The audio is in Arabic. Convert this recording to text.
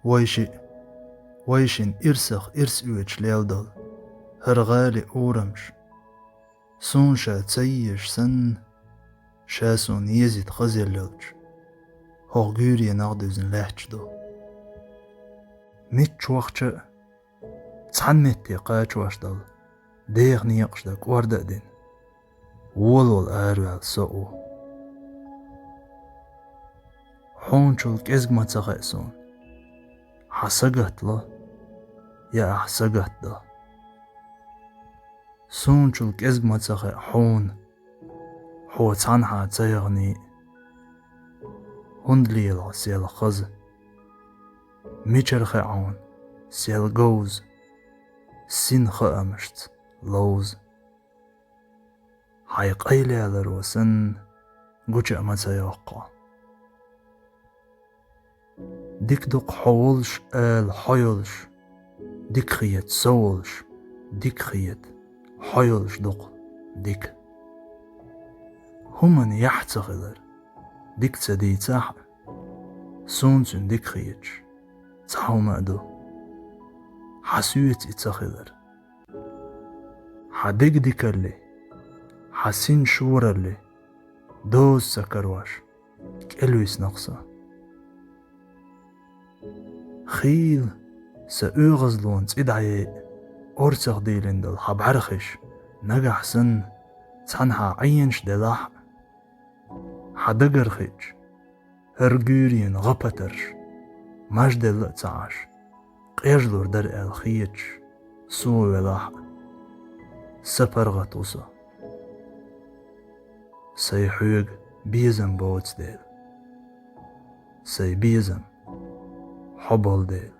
ويشن إرسخ إرس إوش ليلدل هرغالي أورمش سون شا تسيش سن شاسون يزيد خزيل لوج هو غيري نغدوزن لحج دو ميت وقت تسعنمتي قاچ واشدل ديغ نيقش دك وردق دين وولول آروال سوء حونشل كيزگ ما تغيسون حسقت له يا حسقت ده سونشل كيزگ ما تغي حون حو تعنها تيغني هندليلا سيل خز ميچر خعون سيل جوز سين خأمشت لوز حيق أيلي على روسن قوش أما تيوقع ديك دق حولش آل حيولش ديك خيت سولش ديك خيت حيولش دق ديك همن يحتغلر ديك تدي تاح سونسن ديك خيتش تحو مأدو حسويت اتخلر حديك ديكرلي حسين شوررلي دوز سكرواش كالويس نقصة خيل سأغزلون تدعي أرتغ ديلين دل حبعرخش نجح سن تنها عينش دلاح حدقرخش هرجورين غبترش مجدل تعاش قيجلور در الخيتش سو ولاح سپرغتوسا سيحوغ بيزن بوتس ديل سي بيزن حبل ديل